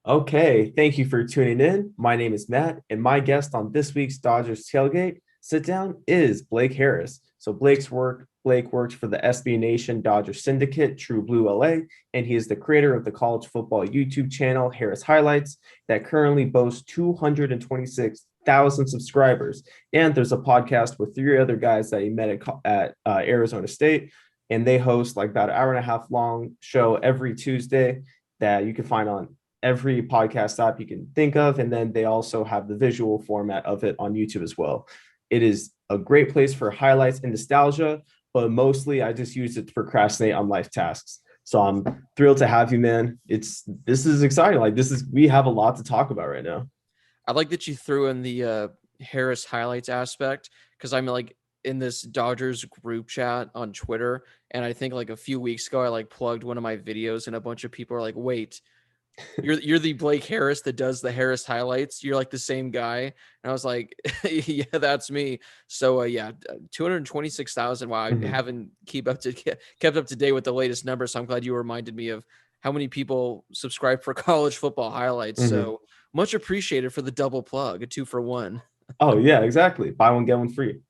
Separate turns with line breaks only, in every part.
Okay, thank you for tuning in. My name is Matt, and my guest on this week's Dodgers Tailgate sit down is Blake Harris. Blake works for the SB Nation Dodger Syndicate, True Blue LA, and he is the creator of the college football YouTube channel Harris Highlights that currently boasts 226,000 subscribers. And there's a podcast with three other guys that he met at Arizona State, and they host like about an hour and a half long show every Tuesday that you can find on every podcast app you can think of. And then they also have the visual format of it on YouTube as well. It is a great place for highlights and nostalgia, but mostly I just use it to procrastinate on life tasks. So I'm thrilled to have you, man. This is exciting. We have a lot to talk about right now.
I like that you threw in the Harris highlights aspect because I'm like in this Dodgers group chat on Twitter, and I think like a few weeks ago I like plugged one of my videos, and a bunch of people are like, "Wait, you're the Blake Harris that does the Harris highlights. You're like the same guy." And I was like, "Yeah, that's me." So yeah, 226,000. Wow, I
Mhm.
haven't kept up to date with the latest numbers. So I'm glad you reminded me of how many people subscribe for college football highlights.
Mhm.
So much appreciated for the double plug, a 2 for 1.
Oh yeah, exactly. Buy one, get one free.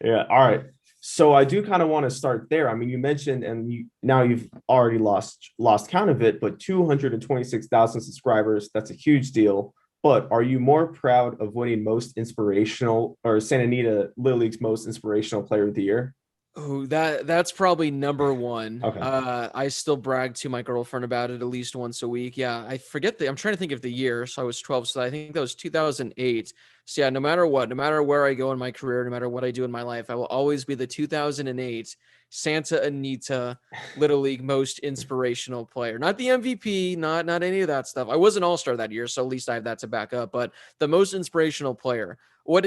Yeah. All right. So I do kind of want to start there. I mean, you mentioned, and now you've already lost count of it, but 226,000 subscribers, that's a huge deal. But are you more proud of winning most inspirational or Santa Anita Little League's most inspirational player of the year?
Oh, that's probably number one.
Okay.
I still brag to my girlfriend about it at least once a week. Yeah, I forget I'm trying to think of the year. So I was 12, so I think that was 2008. So yeah, no matter what, no matter where I go in my career, no matter what I do in my life, I will always be the 2008 Santa Anita Little League most inspirational player. Not the MVP, not any of that stuff. I was an all-star that year, so at least I have that to back up, but the most inspirational player. What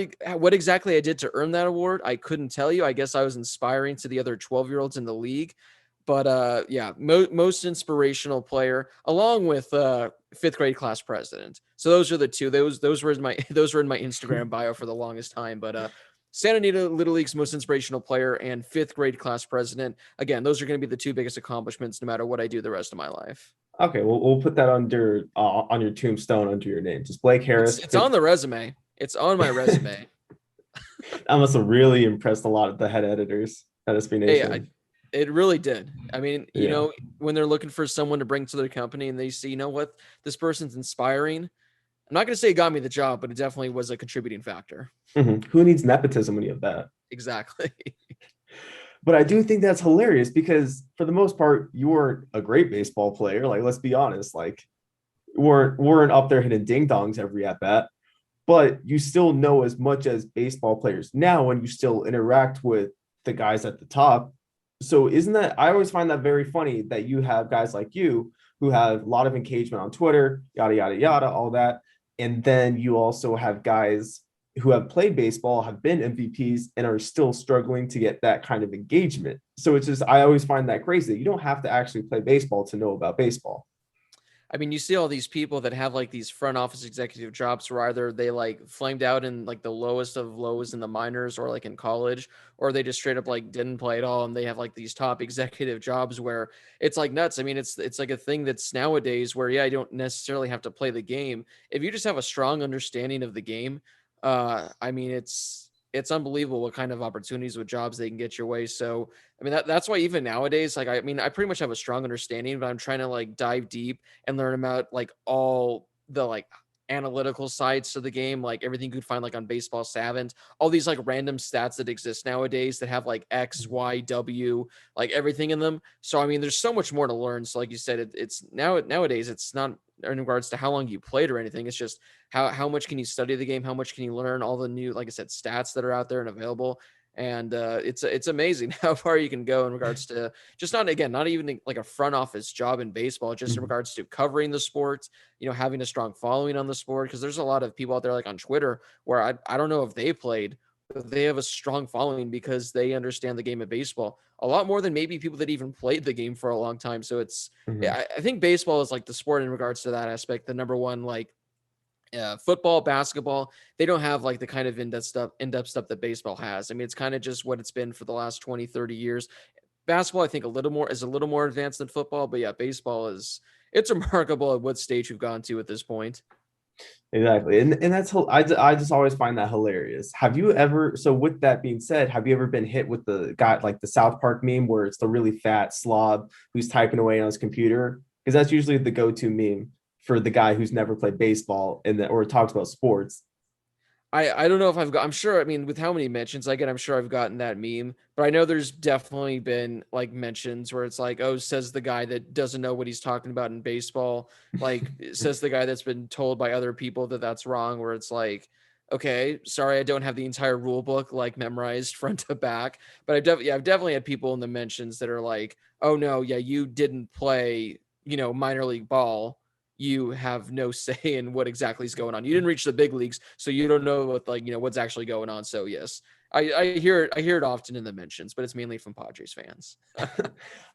exactly I did to earn that award, I couldn't tell you. I guess I was inspiring to the other 12-year-olds in the league. But yeah, most inspirational player, along with fifth grade class president. So those are the two. Those were in my those were in my Instagram bio for the longest time. But Santa Anita Little League's most inspirational player and fifth grade class president. Again, those are going to be the two biggest accomplishments, no matter what I do the rest of my life.
Okay, well, we'll put that under on your tombstone under your name. Just Blake
It's
Harris.
it's on the resume. It's on my resume.
That must have really impressed a lot of the head editors at SB
Hey,
Nation.
it really did. I mean,
Yeah.
when they're looking for someone to bring to their company and they see, you know what, this person's inspiring. I'm not going to say it got me the job, but it definitely was a contributing factor.
Mhm. Who needs nepotism when you have that?
Exactly.
But I do think that's hilarious because for the most part, you weren't a great baseball player. Like, let's be honest, like weren't up there hitting ding dongs every at bat, but you still know as much as baseball players now when you still interact with the guys at the top. So isn't that I always find that very funny that you have guys like you who have a lot of engagement on Twitter, yada yada yada, all that. And then you also have guys who have played baseball, have been MVPs, and are still struggling to get that kind of engagement. So it's just I always find that crazy. You don't have to actually play baseball to know about baseball.
I mean, you see all these people that have like these front office executive jobs where either they like flamed out in like the lowest of lows in the minors or like in college, or they just straight up like didn't play at all and they have like these top executive jobs where it's like nuts. I mean, it's like a thing that's nowadays where yeah, you don't necessarily have to play the game. If you just have a strong understanding of the game, I mean it's unbelievable what kind of opportunities with jobs they can get your way. So I mean that's why even nowadays, like I mean, I pretty much have a strong understanding, but I'm trying to like dive deep and learn about like all the like analytical sides to the game, like everything you could find like on Baseball Savant, all these like random stats that exist nowadays that have like X, Y, W, like everything in them. So I mean, there's so much more to learn. So like you said, it's nowadays it's not in regards to how long you played or anything. It's just how much can you study the game, how much can you learn all the new, like I said, stats that are out there and available. And it's amazing how far you can go in regards to just not even like a front office job in baseball, just in
Mhm.
regards to covering the sport, having a strong following on the sport. Because there's a lot of people out there like on Twitter where I don't know if they played, but they have a strong following because they understand the game of baseball a lot more than maybe people that even played the game for a long time. So
Mhm.
I think baseball is like the sport in regards to that aspect, the number one like football, basketball, they don't have like the kind of in-depth stuff that baseball has. I mean, it's kind of just what it's been for the last 20, 30 years. Basketball, I think a little more advanced than football, but yeah, baseball it's remarkable at what stage we've gone to at this point.
Exactly. And I just always find that hilarious. Have you ever, so with that being said, have you ever been hit with the guy like the South Park meme where it's the really fat slob who's typing away on his computer? Because that's usually the go-to meme for the guy who's never played baseball and or talks about sports.
I don't know if I've got, I'm sure, I mean, with how many mentions I get, I'm sure I've gotten that meme, but I know there's definitely been like mentions where it's like, oh, says the guy that doesn't know what he's talking about in baseball. Like, says the guy that's been told by other people that that's wrong, where it's like, okay, sorry, I don't have the entire rule book like memorized front to back, but I've definitely had people in the mentions that are like, oh no, yeah, you didn't play, minor league ball, you have no say in what exactly is going on. You didn't reach the big leagues, so you don't know what what's actually going on. So yes, I hear it often in the mentions, but it's mainly from Padres fans.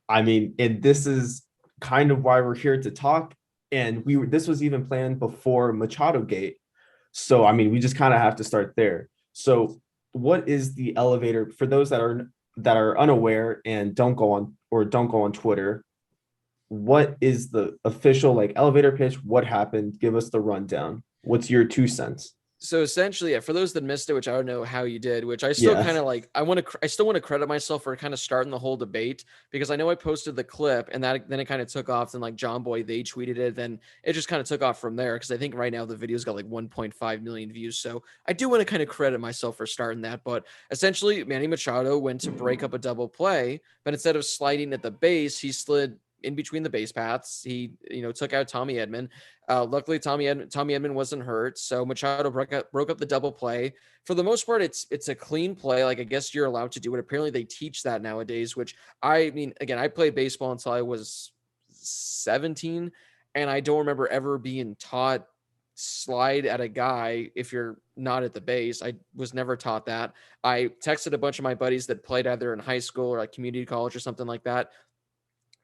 I mean, and this is kind of why we're here to talk. And this was even planned before Machado Gate. So I mean, we just kind of have to start there. So what is the elevator for those that are unaware and don't go on Twitter? What is the official like elevator pitch? What happened? Give us the rundown. What's your 2 cents?
So essentially, yeah, for those that missed it, which I don't know how you did, which I still
Yeah.
kind of like, I still want to credit myself for kind of starting the whole debate because I know I posted the clip and that then it kind of took off. Then like John Boy, they tweeted it, then it just kind of took off from there because I think right now the video's got like 1.5 million views. So I do want to kind of credit myself for starting that. But essentially, Manny Machado went to break up a double play, but instead of sliding at the base, he slid in between the base paths. He, took out Tommy Edman. Luckily, Tommy Edman wasn't hurt, so Machado broke up the double play. For the most part, it's a clean play. Like I guess you're allowed to do it. Apparently, they teach that nowadays. Which I mean, again, I played baseball until I was 17, and I don't remember ever being taught slide at a guy if you're not at the base. I was never taught that. I texted a bunch of my buddies that played either in high school or like community college or something like that.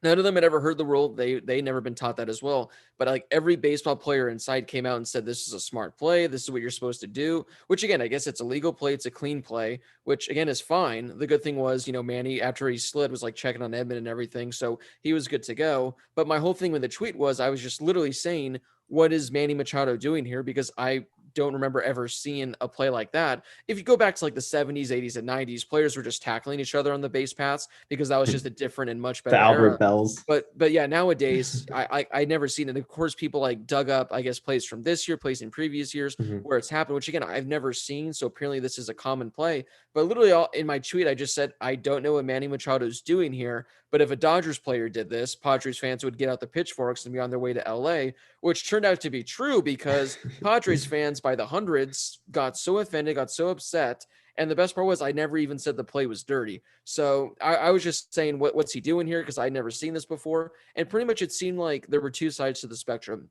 None of them had ever heard the rule. They never been taught that as well. But like every baseball player inside came out and said, "This is a smart play. This is what you're supposed to do." Which again, I guess it's a legal play. It's a clean play, which again is fine. The good thing was, Manny after he slid was like checking on Edmund and everything, so he was good to go. But my whole thing with the tweet was I was just literally saying, "What is Manny Machado doing here?" Because I don't remember ever seeing a play like that. If you go back to like the 70s, 80s, and 90s, players were just tackling each other on the base paths because that was just a different and much
The
better
Albert
era.
Bells.
But yeah, nowadays I never seen it. Of course, people like dug up, I guess, plays from this year, plays in previous years
Mhm.
where it's happened, which again I've never seen. So apparently this is a common play. But literally, all in my tweet, I just said I don't know what Manny Machado is doing here. But if a Dodgers player did this, Padres fans would get out the pitchforks and be on their way to LA, which turned out to be true because Padres fans by the hundreds got so offended, got so upset. And the best part was I never even said the play was dirty. So I was just saying, what's he doing here? Because I'd never seen this before. And pretty much it seemed like there were two sides to the spectrum.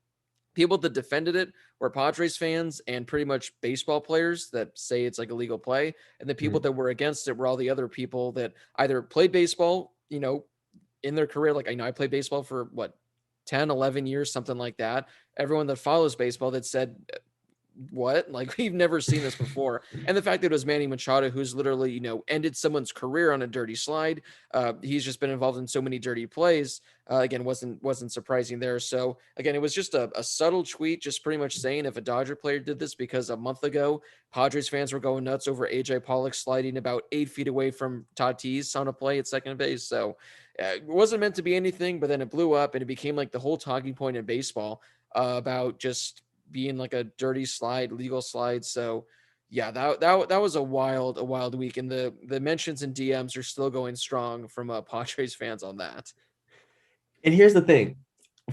People that defended it were Padres fans and pretty much baseball players that say it's like a legal play. And the people
Mhm.
that were against it were all the other people that either played baseball, in their career. Like I played baseball for what, 10, 11 years, something like that. Everyone that follows baseball that said what? Like we've never seen this before. And the fact that it was Manny Machado, who's literally, ended someone's career on a dirty slide. He's just been involved in so many dirty plays. Again, wasn't surprising there. So again, it was just a subtle tweet, just pretty much saying if a Dodger player did this because a month ago, Padres fans were going nuts over AJ Pollock sliding about 8 feet away from Tatis on a play at second base. So it wasn't meant to be anything, but then it blew up and it became like the whole talking point in baseball about just being like a dirty slide, legal slide. So yeah, that was a wild week, and the mentions and DMs are still going strong from Padres fans on that.
And here's the thing,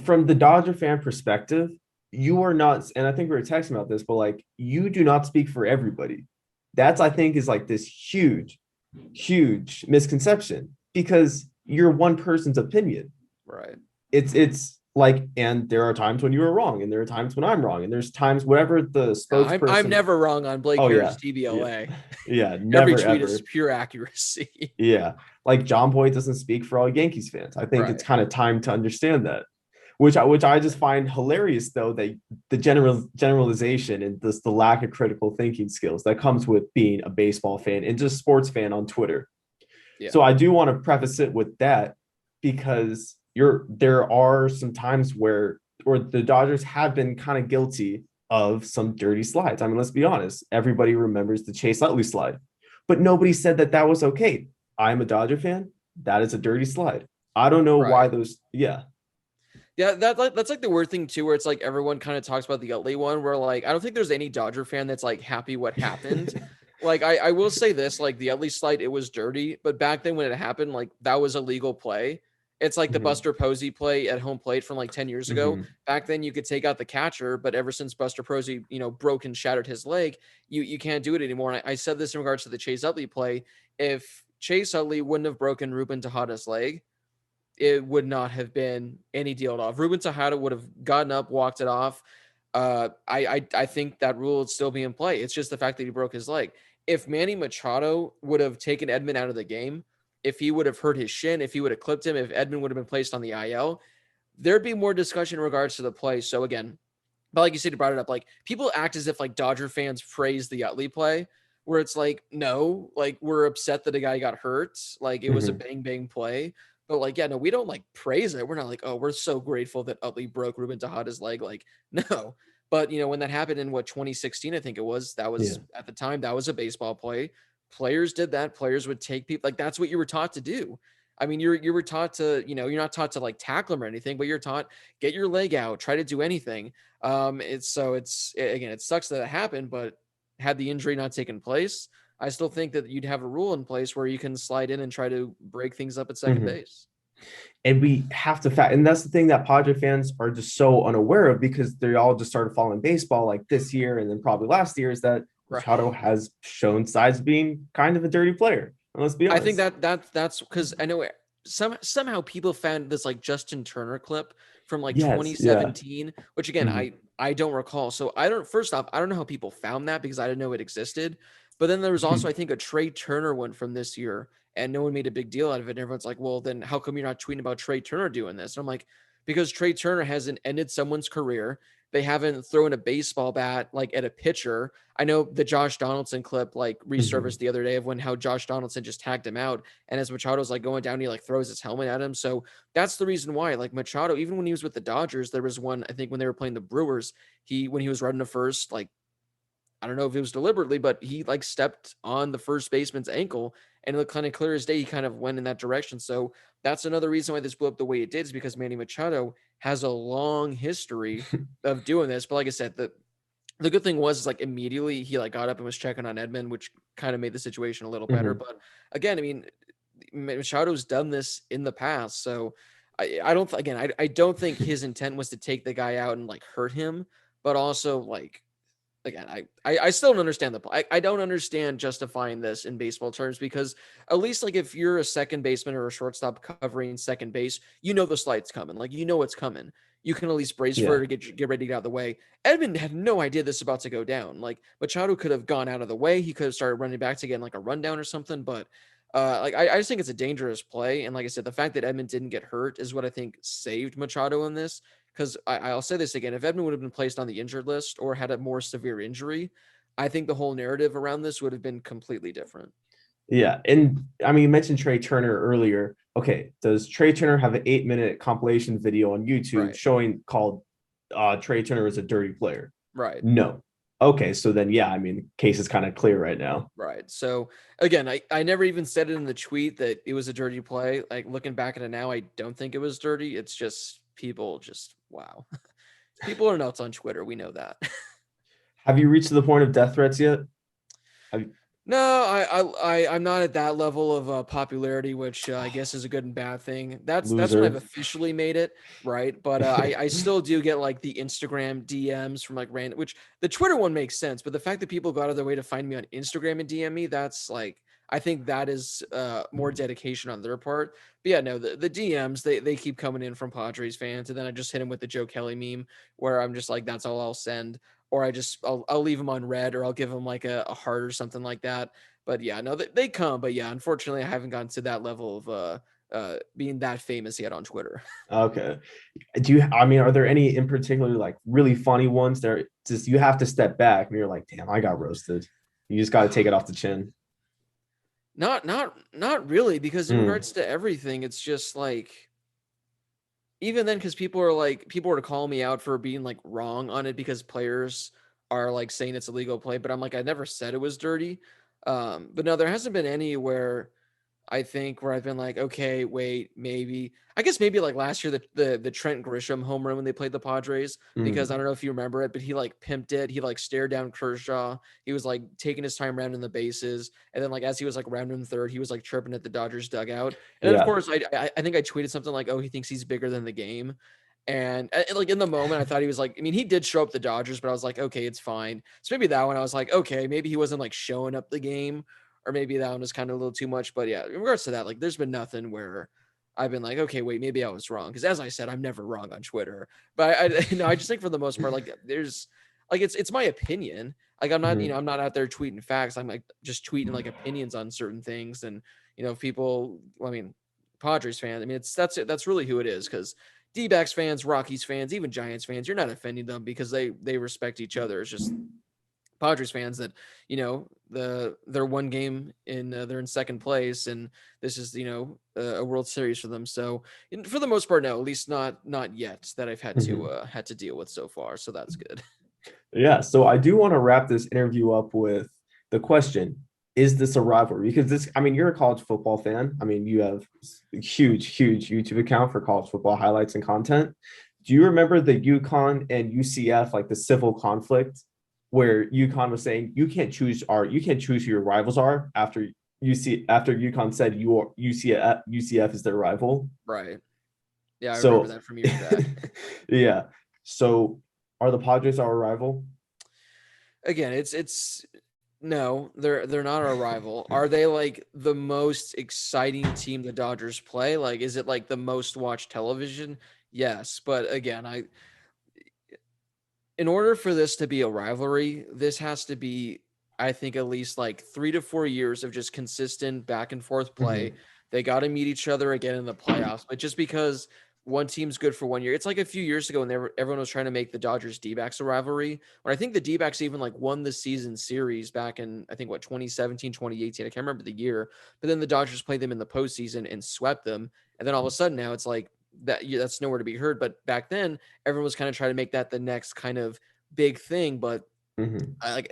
from the Dodger fan perspective, you are not, and I think we were texting about this, but like you do not speak for everybody. That's I think is like this huge misconception because you're one person's opinion.
Right.
It's like, and there are times when you are wrong, and there are times when I'm wrong, and there's times whatever the
I'm
spokesperson.
never wrong on Blake
Oh
Harris
yeah, yeah,
TBLA.
yeah,
Every
never
tweet is
ever.
pure accuracy.
Yeah, like John Boyd doesn't speak for all Yankees fans. I think it's
Right.
kind of time to understand that. Which I just find hilarious though, that the generalization and this the lack of critical thinking skills that comes with being a baseball fan and just sports fan on Twitter.
Yeah.
So I do want to preface it with that because there are some times where or the Dodgers have been kind of guilty of some dirty slides. I mean, let's be honest. Everybody remembers the Chase Utley slide, but nobody said that that was okay. I'm a Dodger fan. That is a dirty slide. I don't know why
Right.
those. Yeah.
Yeah, that's like the weird thing too, where it's like everyone kind of talks about the Utley one, where like I don't think there's any Dodger fan that's like happy what happened. Like I will say this, like the Utley slide, it was dirty, but back then when it happened, like that was a legal play. It's like the
Mhm,
Buster Posey play at home plate from like 10 years ago.
mhm,
Back then you could take out the catcher, but ever since Buster Posey, broke and shattered his leg, you can't do it anymore. And I said this in regards to the Chase Utley play. If Chase Utley wouldn't have broken Ruben Tejada's leg, it would not have been any deal at all. If Ruben Tejada would have gotten up, walked it off, I think that rule would still be in play. It's just the fact that he broke his leg. If Manny Machado would have taken Edman out of the game, if he would have hurt his shin, if he would have clipped him, if Edman would have been placed on the IL, there'd be more discussion in regards to the play. So again, but like you said, you brought it up. Like people act as if like Dodger fans praise the Utley play, where it's like, no, like we're upset that a guy got hurt. Like it was a
mhm,
bang bang play. But like, yeah, no, we don't like praise it. We're not like, oh, we're so grateful that Utley broke Ruben Tejada's leg. Like, no. But when that happened in what 2016, I think it was, that
yeah.
was at the time, that was a baseball play. Players did that. Players would take people like that's what you were taught to do. I mean, you were taught to, you're not taught to like tackle them or anything, but you're taught get your leg out, try to do anything. Again, it sucks that it happened, but had the injury not taken place, I still think that you'd have a rule in place where you can slide in and try to break things up at second
Mhm.
base.
And we have to and that's the thing that Padre fans are just so unaware of because they all just started following baseball like this year and then probably last year is that Machado
Right.
has shown signs of being kind of a dirty player. And let's be
I think
honest.
that's because I know somehow people found this like Justin Turner clip from like
Yes, yeah.
2017, which again
Mhm,
I don't recall. So I don't first off, I don't know how people found that because I didn't know it existed. But then there was also I think a Trey Turner one from this year, and no one made a big deal out of it. And everyone's like, well, then how come you're not tweeting about Trey Turner doing this? And I'm like, because Trey Turner hasn't ended someone's career. They haven't thrown a baseball bat like at a pitcher. I know the Josh Donaldson clip like
mhm.
resurfaced the other day of when how Josh Donaldson just tagged him out, and as Machado's like going down, he like throws his helmet at him. So that's the reason why, like Machado, even when he was with the Dodgers, there was one I think when they were playing the Brewers, he when he was running to first, like I don't know if it was deliberately, but he like stepped on the first baseman's ankle and it looked kind of clear as day. He kind of went in that direction. So that's another reason why this blew up the way it did is because Manny Machado has a long history of doing this. But like I said, the good thing was is like immediately he like got up and was checking on Edmund, which kind of made the situation a little better.
Mhm,
But again, I mean, Machado's done this in the past, so I don't again I don't think his intent was to take the guy out and like hurt him, but also like again, I still don't understand I don't understand justifying this in baseball terms because at least like if you're a second baseman or a shortstop covering second base, you know the slide's coming. Like you know what's coming. You can at least brace for
yeah.
it or get ready to get out of the way. Edmund had no idea this was about to go down. Like Machado could have gone out of the way. He could have started running back to get like a rundown or something. But like I just think it's a dangerous play. And like I said, the fact that Edmund didn't get hurt is what I think saved Machado in this because I'll say this again: if Edmund would have been placed on the injured list or had a more severe injury, I think the whole narrative around this would have been completely different.
Yeah. And I mean, you mentioned Trey Turner earlier. Okay. Does Trey Turner have an 8-minute compilation video on YouTube
Right.
showing called Trey Turner is a dirty player?
Right.
No. Okay. So then, yeah, I mean, case is kind of clear right now.
Right. So again, I never even said it in the tweet that it was a dirty play. Like looking back at it now, I don't think it was dirty. It's just people just wow. People are nuts on Twitter. We know that.
Have you reached the point of death threats yet? Have,
No, I'm not at that level of popularity, which I guess is a good and bad thing. That's when I've
loser.
officially made it, right? But I still do get like the Instagram DMs from like random, which the Twitter one makes sense, but the fact that people go out of their way to find me on Instagram and DM me, that's like I think that is more dedication on their part. But yeah, no, the DMs they keep coming in from Padres fans, and then I just hit them with the Joe Kelly meme where I'm just like, that's all I'll send or I'll leave them on red or I'll give them like a heart or something like that. But yeah, no, they come. But yeah, unfortunately, I haven't gotten to that level of being that famous yet on Twitter.
Okay. Do you, I mean, are there any in particular like really funny ones that are just you have to step back and you're like, damn, I got roasted. You just got to take it off the chin.
Not really, because in
Mm,
regards to everything, it's just like even then, because people were calling me out for being like wrong on it because players are like saying it's illegal play, but I'm like, I never said it was dirty. But no, there hasn't been any where I think where I've been like, okay, wait, maybe. I guess maybe like last year the Trent Grisham home run when they played the Padres, because I
Mm,
don't know if you remember it, but he like pimped it. He like stared down Kershaw. He was like taking his time rounding the bases, and then like as he was like rounding third, he was like chirping at the Dodgers dugout. And then of
yeah.
course I think I tweeted something like, oh, he thinks he's bigger than the game. And like in the moment, I thought he was like, I mean, he did show up the Dodgers, but I was like, okay, it's fine. So maybe that one, I was like, okay, maybe he wasn't like showing up the game, or maybe that one was kind of a little too much. But yeah, in regards to that, like there's been nothing where I've been like, okay, wait, maybe I was wrong. Because as I said, I'm never wrong on Twitter. But I no, I just think for the most part, like there's like it's my opinion. Like I'm not,
Mhm.
I'm not out there tweeting facts. I'm like just tweeting like opinions on certain things. And if people, I mean, Padres fans, I mean, that's really who it is. Because D-backs fans, Rockies fans, even Giants fans, you're not offending them because they respect each other. It's just Padres fans that they're one game in, they're in second place, and this is a World Series for them. So for the most part, no, at least not yet that I've
Mhm.
had to deal with so far. So that's good.
Yeah, so I do want to wrap this interview up with the question, is this a rivalry? Because this, I mean, you're a college football fan. I mean, you have a huge YouTube account for college football highlights and content. Do you remember the UConn and UCF, like the civil conflict where UConn was saying you can't choose who your rivals are after after UConn said UCF is their rival?
Right. Yeah, I remember
So
that from years back.
yeah. So are the Padres our rival?
Again, it's no, they're not our rival. Are they like the most exciting team the Dodgers play? Like, is it like the most watched television? Yes, but again, in order for this to be a rivalry, this has to be, I think, at least like 3 to 4 years of just consistent back and forth play.
Mhm.
They got to meet each other again in the playoffs, but just because one team's good for 1 year, it's like a few years ago when everyone was trying to make the Dodgers D-backs a rivalry. When I think the D-backs even like won the season series back in, I think, what, 2017, 2018. I can't remember the year, but then the Dodgers played them in the postseason and swept them. And then all of a sudden now it's like that, yeah, that's nowhere to be heard. But back then, everyone was kind of trying to make that the next kind of big thing. But
Mhm.
I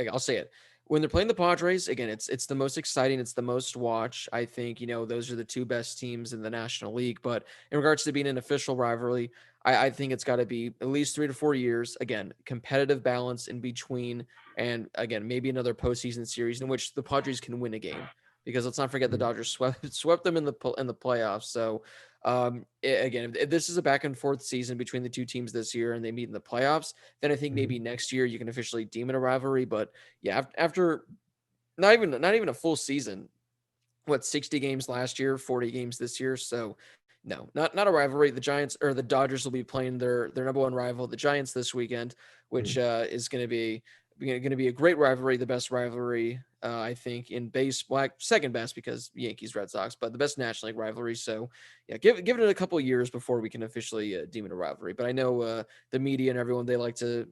I'll say it. When they're playing the Padres, again, it's the most exciting, it's the most watch. I think, those are the two best teams in the National League. But in regards to being an official rivalry, I think it's got to be at least 3 to 4 years. Again, competitive balance in between, and again, maybe another postseason series in which the Padres can win a game. Because let's not forget the
Mhm.
Dodgers swept them in the playoffs. So again, if this is a back and forth season between the two teams this year, and they meet in the playoffs, then I think maybe
Mhm.
next year you can officially deem it a rivalry. But yeah, after not even a full season, what, 60 games last year, 40 games this year. So no, not a rivalry. The Giants or the Dodgers will be playing their number one rival, the Giants, this weekend, which
Mhm.
is going to be a great rivalry, the best rivalry I think in baseball, second best because Yankees Red Sox, but the best National League rivalry. So yeah, give it a couple years before we can officially deem it a rivalry. But I know the media and everyone, they like to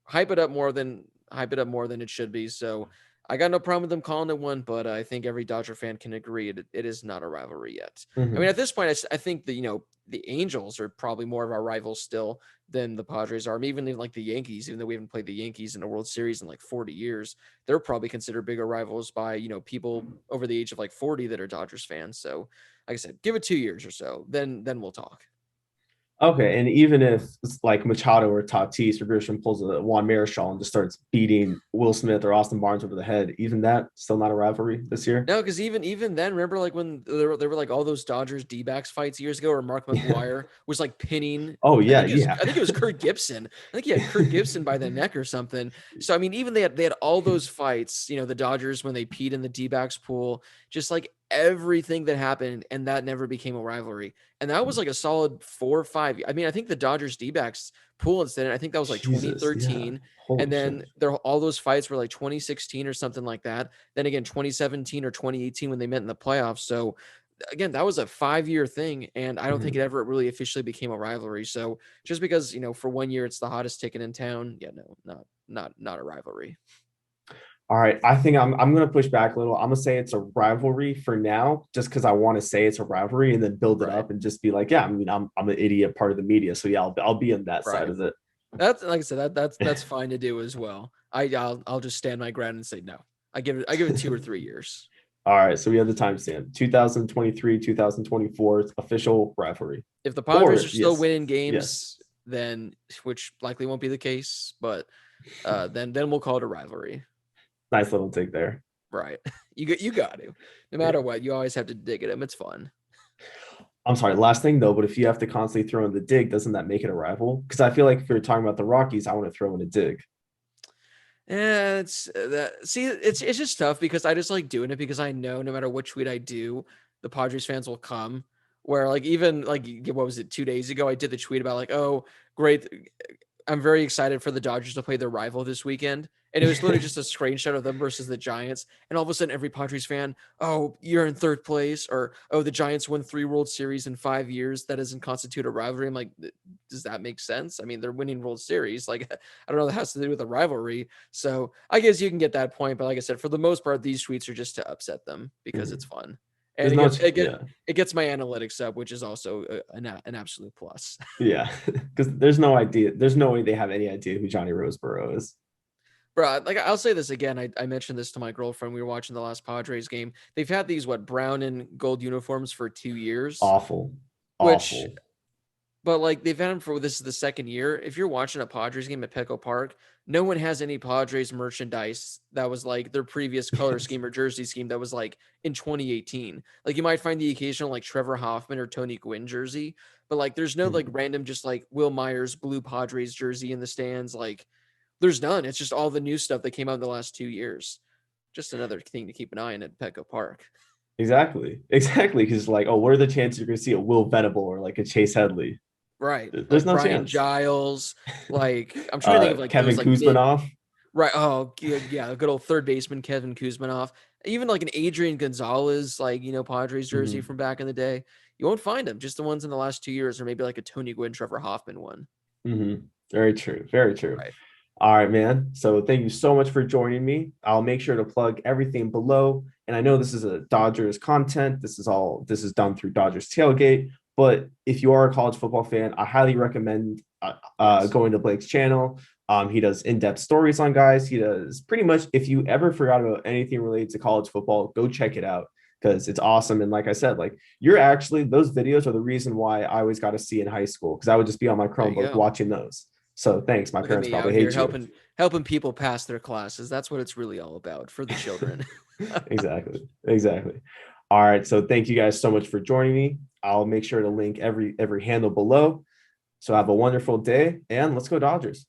hype it up more than it should be. So I got no problem with them calling it one, but I think every Dodger fan can agree it is not a rivalry yet. I mean,
Mhm.
at this point, I think that the Angels are probably more of our rivals still than the Padres are. I mean, even like the Yankees, even though we haven't played the Yankees in a World Series in like 40 years, they're probably considered bigger rivals by people over the age of like 40 that are Dodgers fans. So, like I said, give it 2 years or so, then we'll talk.
Okay, and even if it's like Machado or Tatis or Grisham pulls a Juan Marichal and just starts beating Will Smith or Austin Barnes over the head, even that still not a rivalry this year.
No, because even then, remember like when there were like all those Dodgers D-backs fights years ago, where Mark
Yeah.
McGuire was like pinning.
Oh
I
yeah,
think it was
yeah.
I think it was Kurt Gibson. I think he had Kurt Gibson by the neck or something. So I mean, even they had all those fights. The Dodgers when they peed in the D-backs pool, just like everything that happened, and that never became a rivalry. And that was like a solid 4 or 5. I mean, I think the Dodgers D-backs pool incident, I think that was like
Jesus, yeah.
2013, and
Holy shit.
then there all those fights were like 2016 or something like that, then again 2017 or 2018 when they met in the playoffs. So again, that was a 5 year thing, and I don't think it
Mhm.
ever really officially became a rivalry. So just because for 1 year it's the hottest ticket in town, yeah, no, not a rivalry.
All right, I think I'm gonna push back a little. I'm gonna say it's a rivalry for now, just because I want to say it's a rivalry and then build it
Right.
up and just be like, yeah, I mean, I'm an idiot part of the media, so yeah, I'll be on that side
Right.
of it.
That's like I said, that's fine to do as well. I'll just stand my ground and say no. I give it 2 or 3 years.
All right, so we have the timestamp 2023, 2024 official rivalry.
If the Padres
Or
are still
yes,
winning
yes,
games, then which likely won't be the case, but then we'll call it a rivalry.
nice little take there.
Right. You got to. No
Yeah.
matter what, you always have to dig at him. It's fun.
I'm sorry, last thing though, but if you have to constantly throw in the dig, doesn't that make it a rival? Because I feel like if you're talking about the Rockies, I want to throw in a dig.
Yeah, it's that. See, it's just tough because I just like doing it because I know no matter what tweet I do, the Padres fans will come. Where like even like what was it 2 days ago? I did the tweet about like, oh, great, I'm very excited for the Dodgers to play their rival this weekend. And it was literally just a screenshot of them versus the Giants. And all of a sudden, every Padres fan, oh, you're in third place, or oh, the Giants won 3 World Series in 5 years. That doesn't constitute a rivalry. I'm like, does that make sense? I mean, they're winning World Series. Like, I don't know, that has to do with a rivalry. So I guess you can get that point. But like I said, for the most part, these tweets are just to upset them because it's
Mhm.
fun. And
There's
it
no,
gets it get
yeah,
it gets my analytics up, which is also an absolute plus.
yeah, because there's no idea, there's no way they have any idea who Johnny Roseboro is.
Bro, like I'll say this again. I mentioned this to my girlfriend. We were watching the last Padres game. They've had these what brown and gold uniforms for 2 years,
Awful,
which
awful.
but like they've had them for this is the second year. If you're watching a Padres game at Petco Park, no one has any Padres merchandise that was like their previous color scheme or jersey scheme that was like in 2018. Like you might find the occasional like Trevor Hoffman or Tony Gwynn jersey, but like there's no like
Mhm.
random just like Will Myers blue Padres jersey in the stands. Like there's none. It's just all the new stuff that came out in the last 2 years. Just another thing to keep an eye on at Petco Park.
Exactly, exactly. Because like, oh, what are the chances you're gonna see a Will Venable or like a Chase Headley?
Right.
There's
Like
no
Brian
chance.
Giles. Like I'm trying to think of like
Kevin
those like mid
Kuzmanoff.
right. Oh yeah, yeah, good old third baseman Kevin Kuzmanoff. Even like an Adrian Gonzalez, like Padres jersey
Mhm.
from back in the day. You won't find them. Just the ones in the last 2 years, or maybe like a Tony Gwynn, Trevor Hoffman one.
Very true. Very true.
Right.
All right, man. So thank you so much for joining me. I'll make sure to plug everything below. And I know this is a Dodgers content. This is done through Dodgers Tailgate. But if you are a college football fan, I highly recommend
Yes.
going to Blake's channel. He does in-depth stories on guys. He does pretty much, if you ever forgot about anything related to college football, go check it out because it's awesome. And like I said, like you're actually, those videos are the reason why I always got to see in high school because I would just be on my
There you
Chromebook
go.
watching those. So thanks. My
Look at
parents
me
probably
out here
hate you.
helping people pass their classes. That's what it's really all about for the children.
Exactly. Exactly. All right. So thank you guys so much for joining me. I'll make sure to link every handle below. So have a wonderful day and let's go Dodgers.